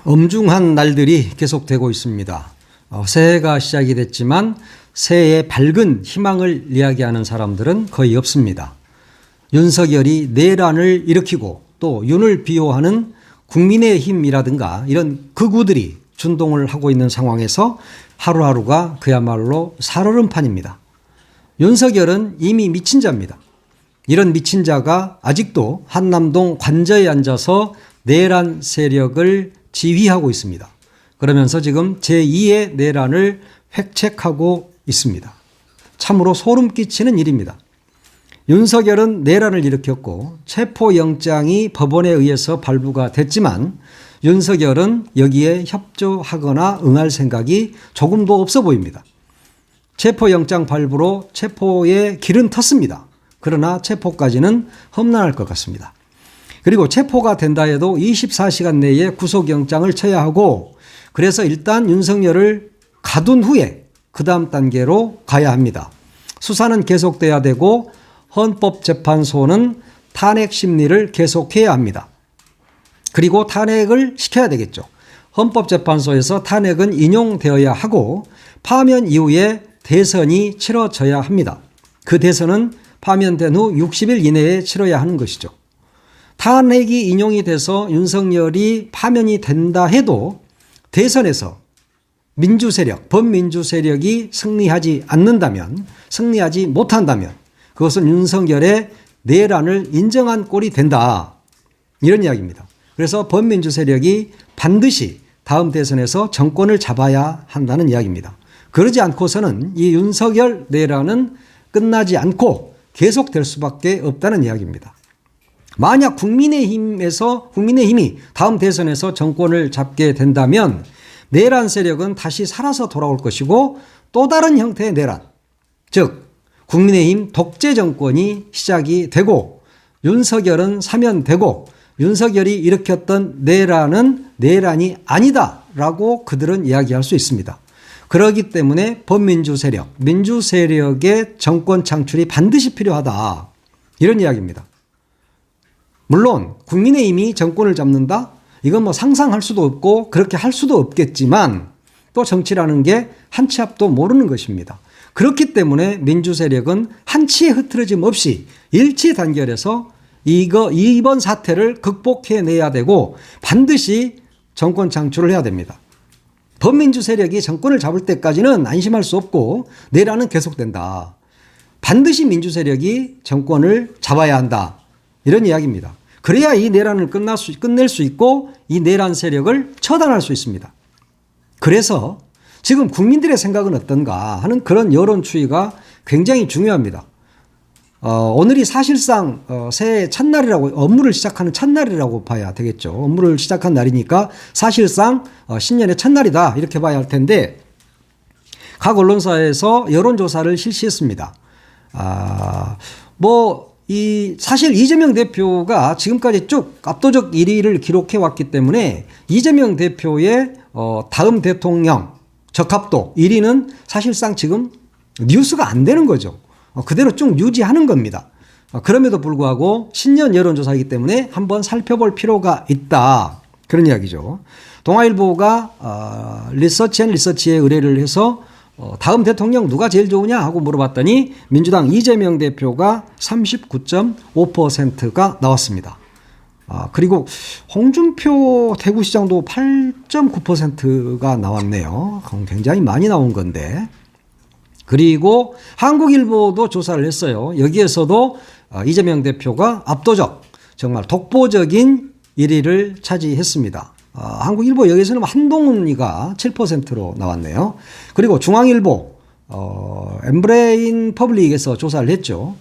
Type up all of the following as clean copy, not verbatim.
엄중한 날들이 계속되고 있습니다. 새해가 시작이 됐지만 새해의 밝은 희망을 이야기하는 사람들은 거의 없습니다. 윤석열이 내란을 일으키고 또 윤을 비호하는 국민의힘이라든가 이런 극우들이 준동을 하고 있는 상황에서 하루하루가 그야말로 살얼음판입니다. 윤석열은 이미 미친 자입니다. 이런 미친 자가 아직도 한남동 관저에 앉아서 내란 세력을 지휘하고 있습니다. 그러면서 지금 제2의 내란을 획책하고 있습니다. 참으로 소름 끼치는 일입니다. 윤석열은 내란을 일으켰고 체포영장이 법원에 의해서 발부가 됐지만 윤석열은 여기에 협조하거나 응할 생각이 조금도 없어 보입니다. 체포영장 발부로 체포의 길은 텄습니다. 그러나 체포까지는 험난할 것 같습니다. 그리고 체포가 된다 해도 24시간 내에 구속영장을 쳐야 하고 그래서 일단 윤석열을 가둔 후에 그 다음 단계로 가야 합니다. 수사는 계속돼야 되고 헌법재판소는 탄핵 심리를 계속해야 합니다. 그리고 탄핵을 시켜야 되겠죠. 헌법재판소에서 탄핵은 인용되어야 하고 파면 이후에 대선이 치러져야 합니다. 그 대선은 파면된 후 60일 이내에 치러야 하는 것이죠. 탄핵이 인용이 돼서 윤석열이 파면이 된다 해도 대선에서 민주세력, 범민주 세력이 승리하지 않는다면, 승리하지 못한다면 그것은 윤석열의 내란을 인정한 꼴이 된다. 이런 이야기입니다. 그래서 범민주 세력이 반드시 다음 대선에서 정권을 잡아야 한다는 이야기입니다. 그러지 않고서는 이 윤석열 내란은 끝나지 않고 계속될 수밖에 없다는 이야기입니다. 만약 국민의힘이 다음 대선에서 정권을 잡게 된다면 내란 세력은 다시 살아서 돌아올 것이고 또 다른 형태의 내란, 즉 국민의힘 독재 정권이 시작이 되고 윤석열은 사면되고 윤석열이 일으켰던 내란은 내란이 아니다라고 그들은 이야기할 수 있습니다. 그렇기 때문에 범민주 세력, 민주 세력의 정권 창출이 반드시 필요하다. 이런 이야기입니다. 물론 국민의힘이 정권을 잡는다? 이건 뭐 상상할 수도 없고 그렇게 할 수도 없겠지만 또 정치라는 게 한 치 앞도 모르는 것입니다. 그렇기 때문에 민주 세력은 한치의 흐트러짐 없이 일치 단결해서 이번 사태를 극복해내야 되고 반드시 정권 창출을 해야 됩니다. 범민주 세력이 정권을 잡을 때까지는 안심할 수 없고 내란은 계속된다. 반드시 민주 세력이 정권을 잡아야 한다. 이런 이야기입니다. 그래야 이 내란을 끝낼 수 있고 이 내란 세력을 처단할 수 있습니다. 그래서 지금 국민들의 생각은 어떤가 하는 그런 여론 추이가 굉장히 중요합니다. 오늘이 사실상 새해 첫날이라고 업무를 시작하는 첫날이라고 봐야 되겠죠. 업무를 시작한 날이니까 사실상 신년의 첫날이다 이렇게 봐야 할 텐데 각 언론사에서 여론조사를 실시했습니다. 사실 이재명 대표가 지금까지 쭉 압도적 1위를 기록해 왔기 때문에 이재명 대표의 다음 대통령 적합도 1위는 사실상 지금 뉴스가 안 되는 거죠. 그대로 쭉 유지하는 겁니다. 그럼에도 불구하고 신년 여론조사이기 때문에 한번 살펴볼 필요가 있다. 그런 이야기죠. 동아일보가 리서치에 의뢰를 해서 다음 대통령 누가 제일 좋으냐 하고 물어봤더니 민주당 이재명 대표가 39.5%가 나왔습니다. 그리고 홍준표 대구시장도 8.9%가 나왔네요. 굉장히 많이 나온 건데. 그리고 한국일보도 조사를 했어요. 여기에서도 이재명 대표가 압도적, 정말 독보적인 1위를 차지했습니다. 한국일보 여기서는 한동훈이가 7%로 나왔네요. 그리고 중앙일보, 엠브레인 퍼블릭에서 조사를 했죠.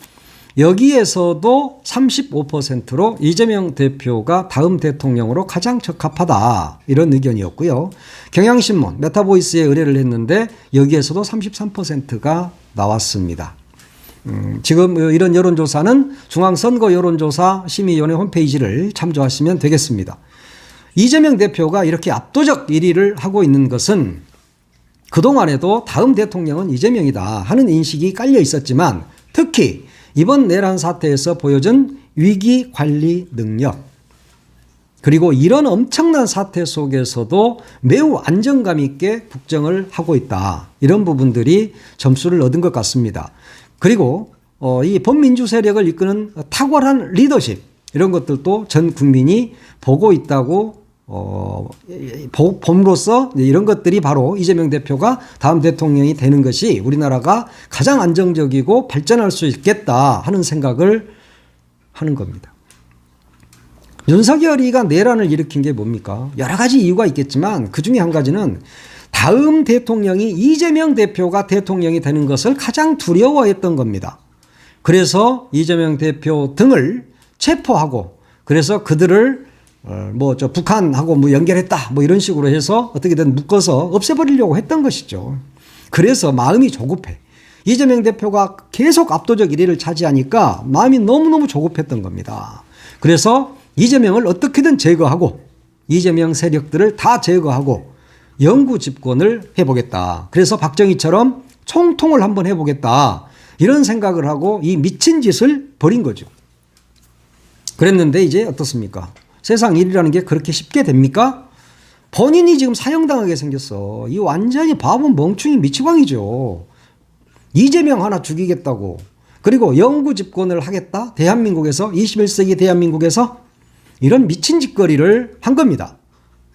여기에서도 35%로 이재명 대표가 다음 대통령으로 가장 적합하다. 이런 의견이었고요. 경향신문, 메타보이스에 의뢰를 했는데 여기에서도 33%가 나왔습니다. 지금 이런 여론조사는 중앙선거 여론조사 심의위원회 홈페이지를 참조하시면 되겠습니다. 이재명 대표가 이렇게 압도적 1위를 하고 있는 것은 그동안에도 다음 대통령은 이재명이다 하는 인식이 깔려 있었지만 특히 이번 내란 사태에서 보여준 위기 관리 능력, 그리고 이런 엄청난 사태 속에서도 매우 안정감 있게 국정을 하고 있다. 이런 부분들이 점수를 얻은 것 같습니다. 그리고 이 범민주 세력을 이끄는 탁월한 리더십 이런 것들도 전 국민이 보고 있다고 봄으로써 이런 것들이 바로 이재명 대표가 다음 대통령이 되는 것이 우리나라가 가장 안정적이고 발전할 수 있겠다 하는 생각을 하는 겁니다. 윤석열이가 내란을 일으킨 게 뭡니까? 여러 가지 이유가 있겠지만 그중에 한 가지는 다음 대통령이 이재명 대표가 대통령이 되는 것을 가장 두려워했던 겁니다. 그래서 이재명 대표 등을 체포하고 그래서 그들을 북한하고 연결했다 이런 식으로 해서 어떻게든 묶어서 없애버리려고 했던 것이죠. 그래서 마음이 조급해. 이재명 대표가 계속 압도적 1위를 차지하니까 마음이 너무너무 조급했던 겁니다. 그래서 이재명을 어떻게든 제거하고 이재명 세력들을 다 제거하고 영구 집권을 해보겠다. 그래서 박정희처럼 총통을 한번 해보겠다. 이런 생각을 하고 이 미친 짓을 벌인 거죠. 그랬는데 이제 어떻습니까? 세상 일이라는 게 그렇게 쉽게 됩니까? 본인이 지금 사형당하게 생겼어. 이 완전히 바보 멍충이 미치광이죠. 이재명 하나 죽이겠다고. 그리고 영구 집권을 하겠다. 대한민국에서 21세기 대한민국에서 이런 미친 짓거리를 한 겁니다.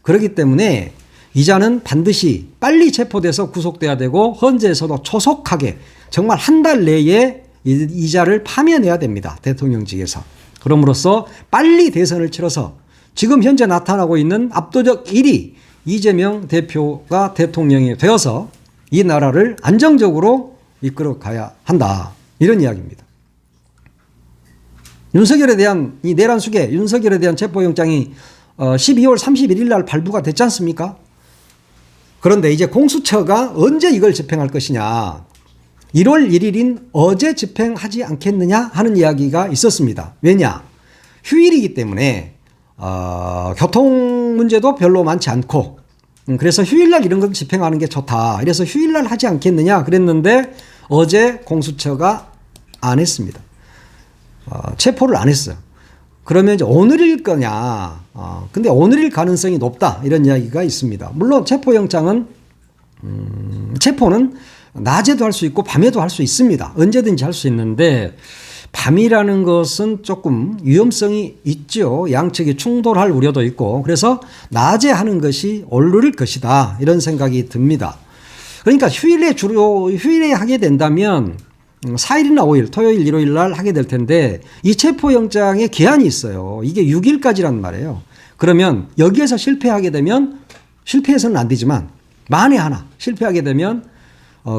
그렇기 때문에 이자는 반드시 빨리 체포돼서 구속돼야 되고 헌재에서도 초속하게 정말 한 달 내에 이자를 파면해야 됩니다. 대통령직에서. 그럼으로써 빨리 대선을 치러서 지금 현재 나타나고 있는 압도적 1위 이재명 대표가 대통령이 되어서 이 나라를 안정적으로 이끌어 가야 한다. 이런 이야기입니다. 윤석열에 대한 이 내란 수계, 윤석열에 대한 체포영장이 12월 31일 날 발부가 됐지 않습니까? 그런데 이제 공수처가 언제 이걸 집행할 것이냐. 1월 1일인 어제 집행하지 않겠느냐 하는 이야기가 있었습니다. 왜냐? 휴일이기 때문에 교통 문제도 별로 많지 않고 그래서 휴일날 이런 걸 집행하는 게 좋다. 그래서 휴일날 하지 않겠느냐 그랬는데 어제 공수처가 안 했습니다. 체포를 안 했어요. 그러면 이제 오늘일 거냐. 근데 오늘일 가능성이 높다. 이런 이야기가 있습니다. 물론 체포영장은 체포는 낮에도 할 수 있고 밤에도 할 수 있습니다. 언제든지 할 수 있는데 밤이라는 것은 조금 위험성이 있죠. 양측이 충돌할 우려도 있고 그래서 낮에 하는 것이 옳을 것이다. 이런 생각이 듭니다. 그러니까 휴일에 하게 된다면 4일이나 5일, 토요일, 일요일 날 하게 될 텐데 이 체포영장에 기한이 있어요. 이게 6일까지란 말이에요. 그러면 여기에서 실패하게 되면 실패해서는 안 되지만 만에 하나 실패하게 되면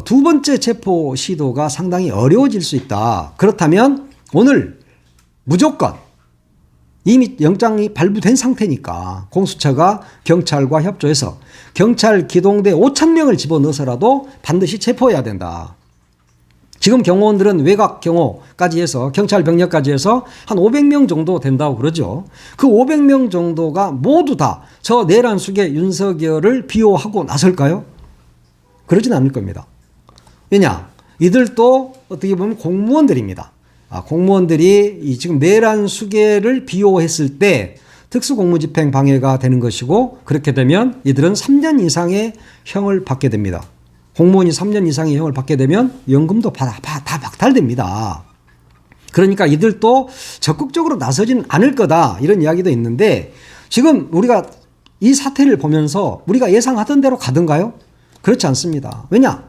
두 번째 체포 시도가 상당히 어려워질 수 있다. 그렇다면 오늘 무조건 이미 영장이 발부된 상태니까 공수처가 경찰과 협조해서 경찰 기동대 5,000명을 집어넣어서라도 반드시 체포해야 된다. 지금 경호원들은 외곽 경호까지 해서 경찰 병력까지 해서 한 500명 정도 된다고 그러죠. 그 500명 정도가 모두 다 저 내란 수계 윤석열을 비호하고 나설까요? 그러진 않을 겁니다. 왜냐? 이들도 어떻게 보면 공무원들입니다. 공무원들이 지금 내란 수계를 비호했을 때 특수공무집행 방해가 되는 것이고 그렇게 되면 이들은 3년 이상의 형을 받게 됩니다. 공무원이 3년 이상의 형을 받게 되면 연금도 다 박탈됩니다. 그러니까 이들도 적극적으로 나서지는 않을 거다 이런 이야기도 있는데 지금 우리가 이 사태를 보면서 우리가 예상하던 대로 가던가요? 그렇지 않습니다. 왜냐?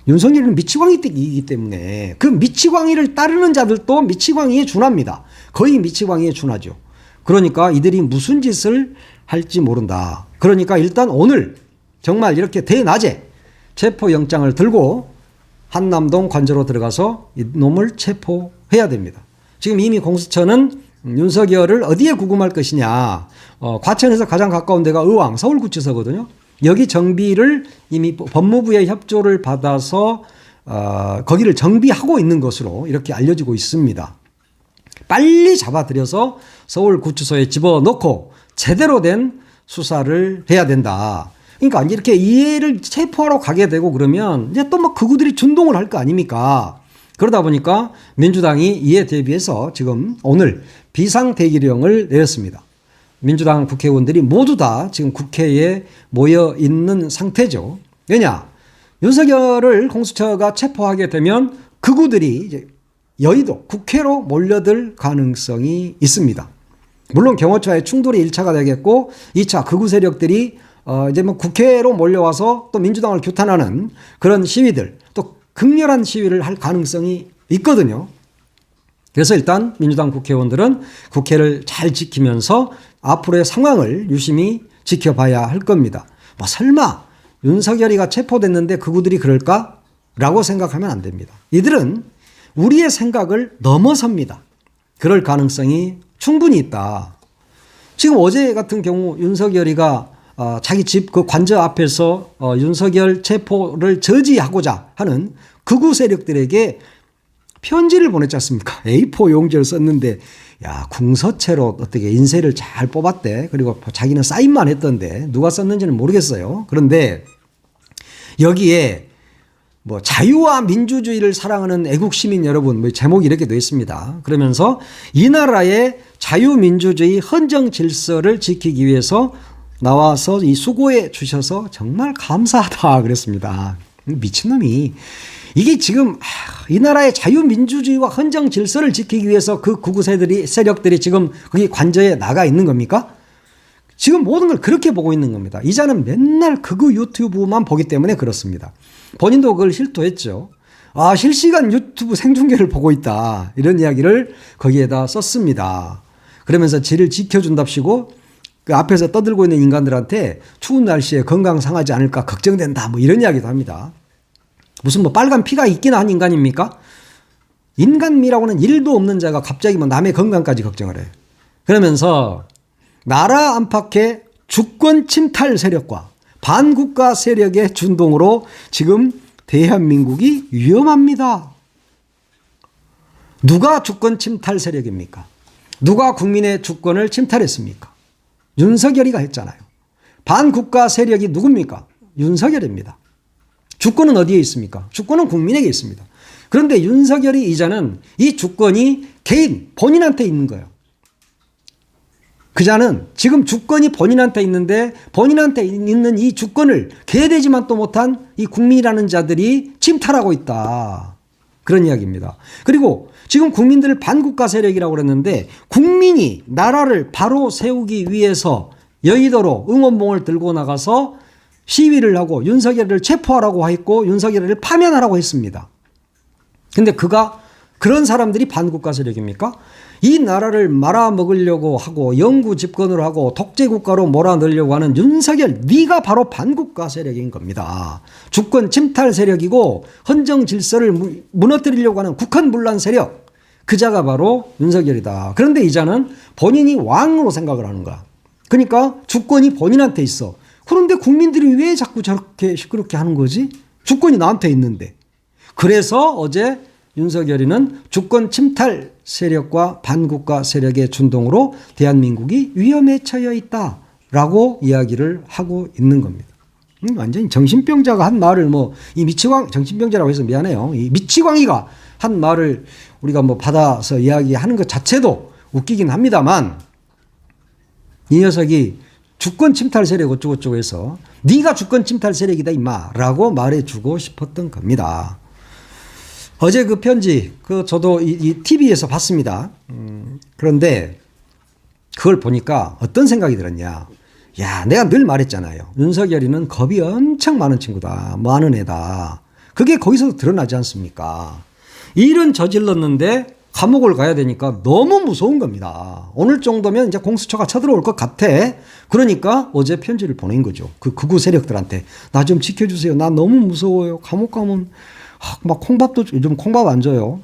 윤석열은 미치광이이기 때문에 그 미치광이를 따르는 자들도 미치광이에 준합니다. 거의 미치광이에 준하죠. 그러니까 이들이 무슨 짓을 할지 모른다. 그러니까 일단 오늘 정말 이렇게 대낮에 체포영장을 들고 한남동 관저로 들어가서 이놈을 체포해야 됩니다. 지금 이미 공수처는 윤석열을 어디에 구금할 것이냐. 과천에서 가장 가까운 데가 의왕 서울구치소거든요. 여기 정비를 이미 법무부의 협조를 받아서 거기를 정비하고 있는 것으로 이렇게 알려지고 있습니다. 빨리 잡아들여서 서울구치소에 집어넣고 제대로 된 수사를 해야 된다. 그러니까 이렇게 이해를 체포하러 가게 되고 그러면 이제 또 막 극우들이 준동을 할 거 아닙니까? 그러다 보니까 민주당이 이에 대비해서 지금 오늘 비상대기령을 내렸습니다. 민주당 국회의원들이 모두 다 지금 국회에 모여 있는 상태죠. 왜냐? 윤석열을 공수처가 체포하게 되면 극우들이 이제 여의도 국회로 몰려들 가능성이 있습니다. 물론 경호처와의 충돌이 1차가 되겠고 2차 극우 세력들이 이제 뭐 국회로 몰려와서 또 민주당을 규탄하는 그런 시위들, 또 극렬한 시위를 할 가능성이 있거든요. 그래서 일단 민주당 국회의원들은 국회를 잘 지키면서 앞으로의 상황을 유심히 지켜봐야 할 겁니다. 뭐 설마 윤석열이가 체포됐는데 극우들이 그럴까? 라고 생각하면 안 됩니다. 이들은 우리의 생각을 넘어섭니다. 그럴 가능성이 충분히 있다. 지금 어제 같은 경우 윤석열이가 자기 집 그 관저 앞에서 윤석열 체포를 저지하고자 하는 극우 세력들에게 편지를 보냈지 않습니까? A4 용지를 썼는데 야, 궁서체로 어떻게 인쇄를 잘 뽑았대. 그리고 자기는 사인만 했던데 누가 썼는지는 모르겠어요. 그런데 여기에 뭐 자유와 민주주의를 사랑하는 애국 시민 여러분, 뭐 제목이 이렇게 되어 있습니다. 그러면서 이 나라의 자유민주주의 헌정 질서를 지키기 위해서 나와서 이 수고해 주셔서 정말 감사하다 그랬습니다. 미친놈이 이게 지금 이 나라의 자유민주주의와 헌정 질서를 지키기 위해서 그 극우 세력들이 지금 거기 관저에 나가 있는 겁니까? 지금 모든 걸 그렇게 보고 있는 겁니다. 이자는 맨날 극우 유튜브만 보기 때문에 그렇습니다. 본인도 그걸 실토했죠. 아, 실시간 유튜브 생중계를 보고 있다. 이런 이야기를 거기에다 썼습니다. 그러면서 지를 지켜준답시고 그 앞에서 떠들고 있는 인간들한테 추운 날씨에 건강 상하지 않을까 걱정된다. 뭐 이런 이야기도 합니다. 무슨 뭐 빨간 피가 있긴 한 인간입니까? 인간미라고는 1도 없는 자가 갑자기 뭐 남의 건강까지 걱정을 해요. 그러면서 나라 안팎의 주권 침탈 세력과 반국가 세력의 준동으로 지금 대한민국이 위험합니다. 누가 주권 침탈 세력입니까? 누가 국민의 주권을 침탈했습니까? 윤석열이가 했잖아요. 반국가 세력이 누굽니까? 윤석열입니다. 주권은 어디에 있습니까? 주권은 국민에게 있습니다. 그런데 윤석열이 이자는 이 주권이 개인, 본인한테 있는 거예요. 그자는 지금 주권이 본인한테 있는데 본인한테 있는 이 주권을 개되지만 또 못한 이 국민이라는 자들이 침탈하고 있다. 그런 이야기입니다. 그리고 지금 국민들을 반국가 세력이라고 그랬는데 국민이 나라를 바로 세우기 위해서 여의도로 응원봉을 들고 나가서 시위를 하고 윤석열을 체포하라고 했고 윤석열을 파면하라고 했습니다. 근데 그런 사람들이 반국가 세력입니까? 이 나라를 말아먹으려고 하고 영구 집권을 하고 독재국가로 몰아넣으려고 하는 윤석열, 네가 바로 반국가 세력인 겁니다. 주권 침탈 세력이고 헌정 질서를 무너뜨리려고 하는 국헌 분란 세력, 그자가 바로 윤석열이다. 그런데 이자는 본인이 왕으로 생각을 하는 거야. 그러니까 주권이 본인한테 있어. 그런데 국민들이 왜 자꾸 저렇게 시끄럽게 하는 거지? 주권이 나한테 있는데. 그래서 어제 윤석열이는 주권 침탈 세력과 반국가 세력의 준동으로 대한민국이 위험에 처해 있다라고 이야기를 하고 있는 겁니다. 완전히 정신병자가 한 말을 이 정신병자라고 해서 미안해요. 이 미치광이가 한 말을 우리가 받아서 이야기하는 것 자체도 웃기긴 합니다만 이 녀석이 주권 침탈 세력 어쩌고저쩌고 해서 네가 주권 침탈 세력이다 임마 라고 말해주고 싶었던 겁니다. 어제 그 편지 저도 이 TV에서 봤습니다. 그런데 그걸 보니까 어떤 생각이 들었냐. 야, 내가 늘 말했잖아요. 윤석열이는 겁이 엄청 많은 친구다. 많은 애다. 그게 거기서 드러나지 않습니까? 일은 저질렀는데 감옥을 가야 되니까 너무 무서운 겁니다. 오늘 정도면 이제 공수처가 쳐들어올 것 같아. 그러니까 어제 편지를 보낸 거죠. 그 극우 세력들한테. 나 좀 지켜주세요. 나 너무 무서워요. 감옥 가면 막 콩밥도 요즘 콩밥 안 줘요.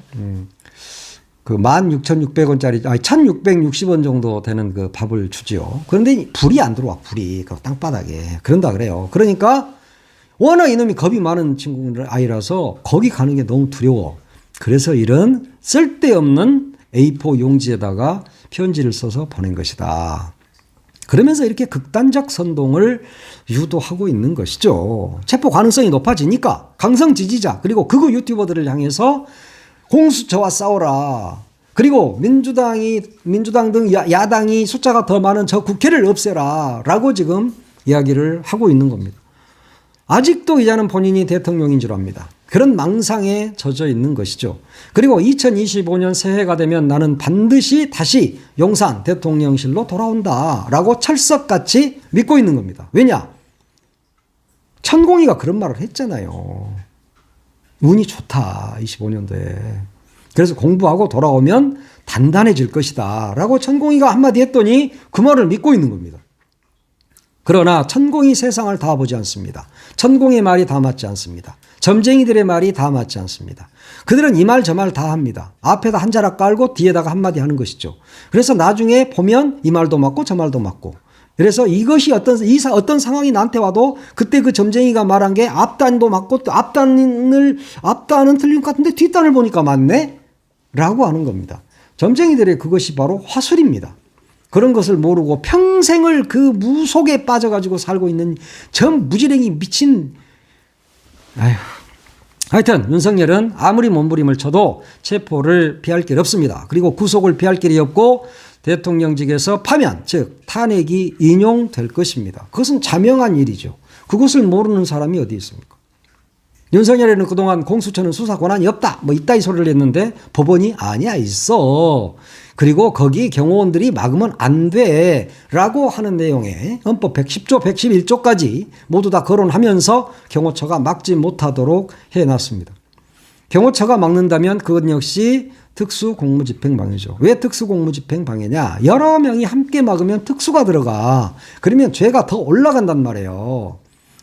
그 16,600원짜리 1,660원 정도 되는 그 밥을 주지요. 그런데 불이 안 들어와. 불이 그 땅바닥에 그런다 그래요. 그러니까 워낙 이놈이 겁이 많은 아이라서 거기 가는 게 너무 두려워. 그래서 이런 쓸데없는 A4 용지에다가 편지를 써서 보낸 것이다. 그러면서 이렇게 극단적 선동을 유도하고 있는 것이죠. 체포 가능성이 높아지니까 강성 지지자 그리고 극우 유튜버들을 향해서 공수처와 싸워라. 그리고 민주당 등 야당이 숫자가 더 많은 저 국회를 없애라 라고 지금 이야기를 하고 있는 겁니다. 아직도 이자는 본인이 대통령인 줄 압니다. 그런 망상에 젖어 있는 것이죠. 그리고 2025년 새해가 되면 나는 반드시 다시 용산 대통령실로 돌아온다 라고 철석같이 믿고 있는 겁니다. 왜냐? 천공이가 그런 말을 했잖아요. 운이 좋다 25년도에. 그래서 공부하고 돌아오면 단단해질 것이다 라고 천공이가 한마디 했더니 그 말을 믿고 있는 겁니다. 그러나 천공이 세상을 다 보지 않습니다. 천공의 말이 다 맞지 않습니다. 점쟁이들의 말이 다 맞지 않습니다. 그들은 이 말 저 말 다 합니다. 앞에다 한 자락 깔고 뒤에다가 한마디 하는 것이죠. 그래서 나중에 보면 이 말도 맞고 저 말도 맞고. 그래서 이것이 어떤 상황이 나한테 와도 그때 그 점쟁이가 말한 게 앞단도 맞고 또 앞단은 틀린 것 같은데 뒷단을 보니까 맞네? 라고 하는 겁니다. 점쟁이들의 그것이 바로 화술입니다. 그런 것을 모르고 평생을 그 무속에 빠져가지고 살고 있는 전 무지랭이 미친. 하여튼 윤석열은 아무리 몸부림을 쳐도 체포를 피할 길 없습니다. 그리고 구속을 피할 길이 없고 대통령직에서 파면, 즉 탄핵이 인용될 것입니다. 그것은 자명한 일이죠. 그것을 모르는 사람이 어디 있습니까? 윤석열에는 그동안 공수처는 수사 권한이 없다 뭐 이따위 소리를 했는데 법원이 아니야 있어. 그리고 거기 경호원들이 막으면 안 돼 라고 하는 내용의 헌법 110조 111조까지 모두 다 거론하면서 경호처가 막지 못하도록 해놨습니다. 경호처가 막는다면 그것 역시 특수공무집행방해죠. 왜 특수공무집행방해냐? 여러 명이 함께 막으면 특수가 들어가. 그러면 죄가 더 올라간단 말이에요.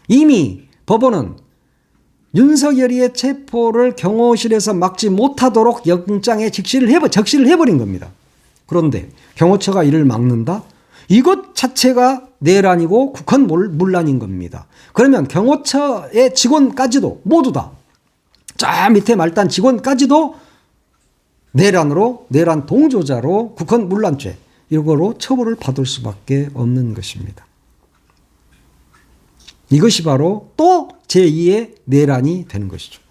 이미 법원은 윤석열이의 체포를 경호실에서 막지 못하도록 영장에 적시를 해버린 겁니다. 그런데 경호처가 이를 막는다? 이것 자체가 내란이고 국헌 문란인 겁니다. 그러면 경호처의 직원까지도 모두 다 저 밑에 말단 직원까지도 내란 동조자로 국헌 문란죄 이거로 처벌을 받을 수밖에 없는 것입니다. 이것이 바로 또 제2의 내란이 되는 것이죠.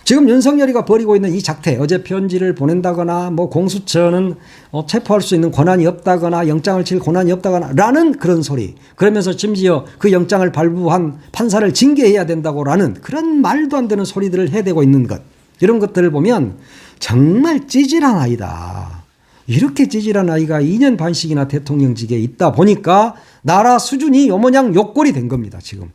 지금 윤석열이가 벌이고 있는 이 작태, 어제 편지를 보낸다거나 뭐 공수처는 체포할 수 있는 권한이 없다거나 영장을 칠 권한이 없다거나 라는 그런 소리, 그러면서 심지어 그 영장을 발부한 판사를 징계해야 된다고라는 그런 말도 안 되는 소리들을 해대고 있는 것, 이런 것들을 보면 정말 찌질한 아이다. 이렇게 찌질한 아이가 2년 반씩이나 대통령직에 있다 보니까 나라 수준이 요모냥 욕골이 된 겁니다. 지금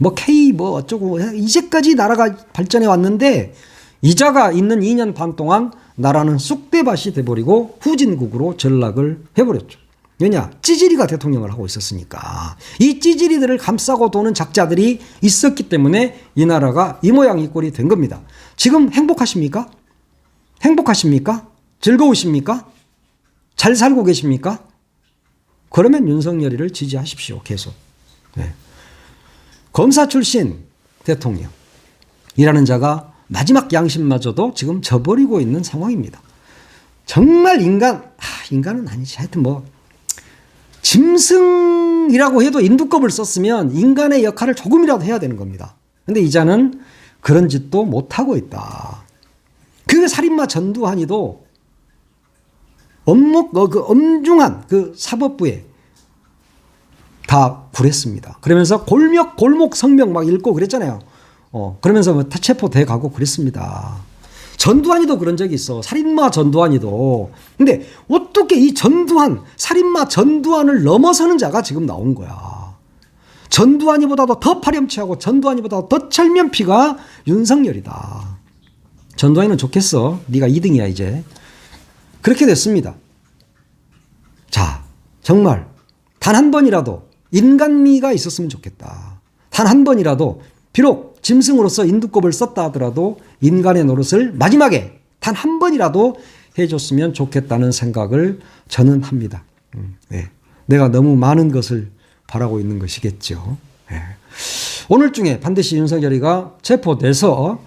뭐 K 뭐 어쩌고 이제까지 나라가 발전해 왔는데 이자가 있는 2년 반 동안 나라는 쑥대밭이 돼버리고 후진국으로 전락을 해버렸죠. 왜냐? 찌질이가 대통령을 하고 있었으니까. 이 찌질이들을 감싸고 도는 작자들이 있었기 때문에 이 나라가 이 모양 이 꼴이 된 겁니다. 지금 행복하십니까? 행복하십니까? 즐거우십니까? 잘 살고 계십니까? 그러면 윤석열이를 지지하십시오. 계속. 네. 검사 출신 대통령이라는 자가 마지막 양심마저도 지금 저버리고 있는 상황입니다. 정말 인간은 아니지. 하여튼 뭐 짐승이라고 해도 인두껍을 썼으면 인간의 역할을 조금이라도 해야 되는 겁니다. 그런데 이 자는 그런 짓도 못하고 있다. 그 살인마 전두환이도 엄중한 그 사법부에 다 굴했습니다. 그러면서 골목 성명 막 읽고 그랬잖아요. 그러면서 뭐 체포돼 가고 그랬습니다. 전두환이도 그런 적이 있어. 살인마 전두환이도. 근데 어떻게 이 살인마 전두환을 넘어서는 자가 지금 나온 거야. 전두환이보다도 더 파렴치하고 전두환이보다 더 철면피가 윤석열이다. 전두환이는 좋겠어. 네가 2등이야 이제. 그렇게 됐습니다. 자, 정말 단 한 번이라도 인간미가 있었으면 좋겠다. 단 한 번이라도 비록 짐승으로서 인두껍을 썼다 하더라도 인간의 노릇을 마지막에 단 한 번이라도 해줬으면 좋겠다는 생각을 저는 합니다. 네. 내가 너무 많은 것을 바라고 있는 것이겠죠. 네. 오늘 중에 반드시 윤석열이가 체포돼서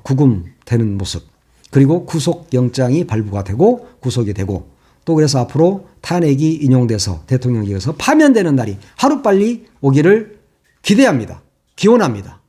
구금되는 모습, 그리고 구속영장이 발부가 되고 구속이 되고, 또 그래서 앞으로 탄핵이 인용돼서 대통령직에서 파면되는 날이 하루빨리 오기를 기대합니다. 기원합니다.